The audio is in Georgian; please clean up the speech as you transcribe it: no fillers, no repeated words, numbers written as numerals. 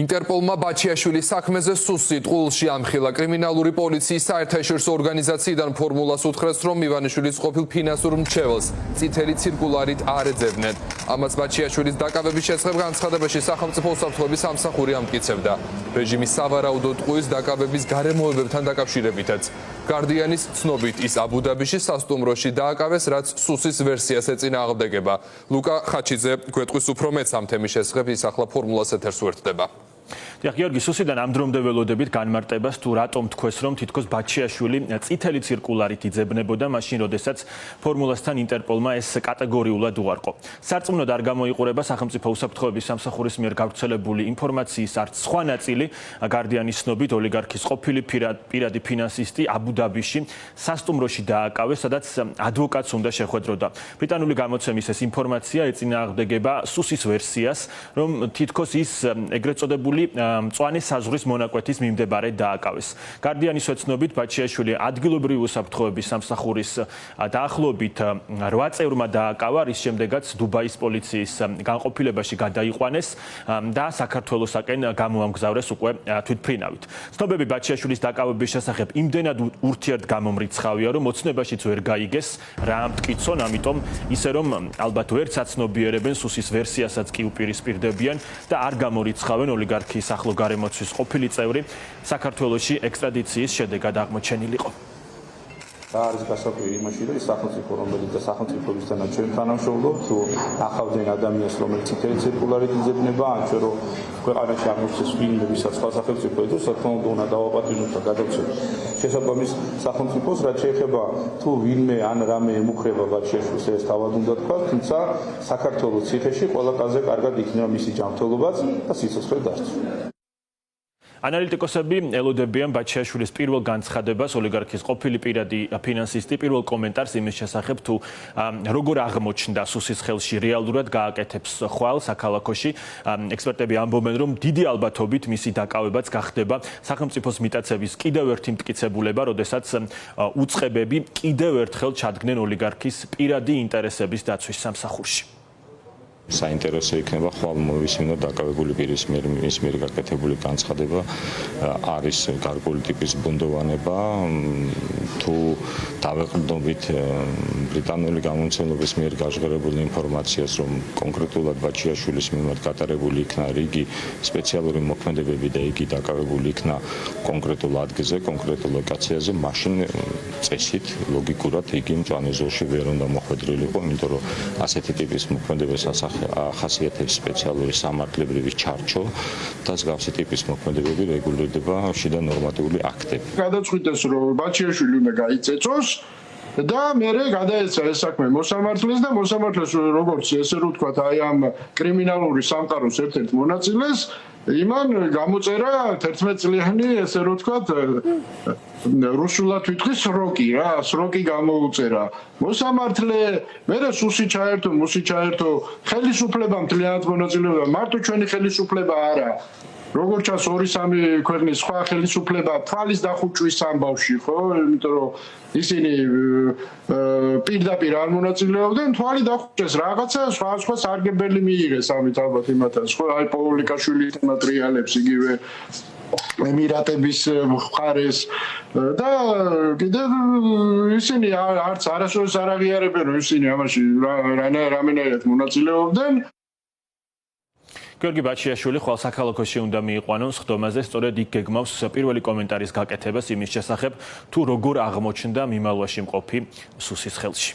ინტერპოლმა ბაჩიაშვილის საქმეზე სუსი ტყუილში ამხილა. კრიმინალური პოლიციის საერთაშორისო ორგანიზაციიდან ფორმულას უთხრეს, რომ ივანიშვილის ყოფილ ფინანსურ მრჩეველს წითელი ცირკულარით არ ეძებნენ. ამას ბაჩიაშვილის დაკავების შესახებ განცხადებაში სახელმწიფო უსაფრთხოების სამსახური ამტკიცებდა. რეჟიმის სავარაუდო ტყუის დაკავების გარემოებებთან დაკავშირებითაც. გარდიანის ცნობით ის აბუ-დაბიში სასტუმროში დააკავეს, რაც სუსის ვერსიას ეწინააღმდეგება. ლუკა ხაჩიძე გვეტყვის უფრო მეტს ამ თემის შესახებ, ის ახლა ფორმულას ეთერს უერთდება. გიორგი სუსიდან ამ დრომდე ველოდებით განმარტებას თუ რატომ თქვეს, რომ თითქოს ბაჩიაშვილი წითელი ცირკულარით იძებნებოდა მაშინ, როდესაც ფორმულასთან ინტერპოლმა ეს კატეგორიულად უარყო. სარწმუნოდ არ გამოიყურება სახელმწიფო უსაფრთხოების სამსახურის მიერ გავრცელებული ინფორმაციის არც სხვა ნაწილი. გარდიანის ცნობით ოლიგარქის ყოფილი პირადი ფინანსისტი აბუ-დაბიში სასტუმროში დააკავეს, სადაც ადვოკატს უნდა შეხვედროდა. ბრიტანული გამოცემის ეს ინფორმაცია ეწინააღმდეგება სუსის ვერსიას, რომ თითქოს ის ეგრეთ წოდებული მწვანე საზღვრის მონაკვეთის მიმდებარედ დააკავეს. გარდიანის ოცნობით ბაჩიაშვილი ადგილობრივი უსაფრთხოების სამსახურის დაახლოებით 8 წევრმა დააკავა, რის შემდეგაც დუბაის პოლიციის განყოფილებაში გადაიყვანეს და საქართველოსაკენ გამოამგზავრეს უკვე თვითმფრინავით. ცნობები ბაჩიაშვილის დაკავების შესახებ იმდენად ურთიერთგამომრიცხავია, რომ ოცნებაშიც ვერ გაიგეს რა ამტკიცონ, ამიტომ ისე რომ ალბათ ვერც აცნობიერებენ სუსის ვერსიასაც კი უპირისპირდებიან და არ გამორიცხავენ ოლიგარქის ახლო გარემოცვის ყოფილი წევრი საქართველოში ექსტრადიციის შედეგად აღმოჩენილიყო. რა არის გასაკვირი იმაში, რომ სახელმწიფო რომელიც და სახელმწიფოებისთანაც ჩვენ თანამშრომლობთ, თუ ახავდნენ ადამიანს, რომელიც წითელი ცირკულარით იძებნება, ან ჩვენ რომ ქვეყანაში აღმოჩნდეს ვინმე, ვისაც სხვა სახელმწიფო ედოს, თქონდა უნდა დავაპატიმროთ და გადავცეთ შესაბამის სახელმწიფოს, რაც შეეხება თუ ვინმე ან რამე ემუქრება ბაჩიაშვილს, ეს თავად უნდა თქვა, თუმცა საქართველოს ციხეში ყველაზე კარგად იქნება მისი ჯანმრთელობაც და სიცოცხლე დარჩა. ანალიტიკოსები ელოდებიან ბაჩიაშვილის პირველ განცხადებას, ოლიგარქის ყოფილი პირადი ფინანსისტი პირველ კომენტარს იმის შესახებ, თუ როგორ აღმოჩნდა სუსის ხელში რეალურად გააკეთებს ხვალ საქალაქოში. ექსპერტები ამბობენ, რომ დიდი ალბათობით მისი დაკავებაც გახდება სახელმწიფოს მიტაცების კიდევ ერთი მტკიცებულება, როდესაც უწყებები კიდევ ერთხელ ჩადგნენ ოლიგარქის პირადი ინტერესების დაცვის სამსახურში. საინტერესო იქნება ხვალ მოვისმინოთ დაკავებული პირის მიერ გაკეთებული განცხადება არის გარკვეული ტიპის ბუნდოვანება თუ დავეყრდნობით ბრიტანული გამომცემლობის მიერ გაჟღერებული ინფორმაციას, რომ კონკრეტულად ბაჩიაშვილის მიმართ გატარებული იქნა რიგი სპეციალური მოქმედებები და იგი დაკავებული იქნა კონკრეტულ ადგილზე, კონკრეტულ ლოკაციაზე, მაშინ წესით ლოგიკურად იგი მწვანე ზოლში ვერ უნდა მოხვედრილიყო, იმიტომ რომ ასეთი ტიპის მოქმედებას ახასიათებს სპეციალური სამართლებრივი ჩარჩო და მსგავსი ტიპის მოქმედებები რეგულირდება შიდა ნორმატიული აქტები. გადაწყვიტეს, რომ ბაჩიაშვილი უნდა გაიწეწოს და მერე გადაეცა ეს საქმე მოსამართლეს და მოსამართლეს როგორც ესე რომ ვთქვათ, აი ამ კრიმინალური სამყაროს ერთ-ერთ მონაწილეს იმან გამოწერა 11 წლიანი ესე რომ ვთქვათ რუსულად ვიტყვი სროკი გამოუწერა. მოსამართლე მერე სუსი ჩაერთო ხელისუფლება მთლიანად მონაწილეობდა, მარტო ჩვენი ხელისუფლება არა. როგორც ჩანს 2-3 ქვეყნის სხვა ხელისუფლება თვალის დახუჭვის ამბავში, ხო? იმიტომ რომ ისინი პირდაპირ არ მონაწილეობდნენ, თვალი დახუჭეს, რაღაცა სხვა სარგებელი მიიღეს ამით ალბათ იმათაც, ხო? აი პოულიკაშვილი მატრიალებს იგივე ემირატების მხარეს და კიდევ ისინი არც არასოდეს არ აღიარებენ, რომ ისინი ამაში რამენაირად მონაწილეობდნენ. გიორგი ბაჩიაშვილი ხვალ საქალაქოში უნდა მიიყვანონ სხდომაზე, სწორედ იქ გეგმავს პირველი კომენტარის გაკეთებას იმის შესახებ, თუ როგორ აღმოჩნდა მიმალვაში მყოფი სუსის ხელში.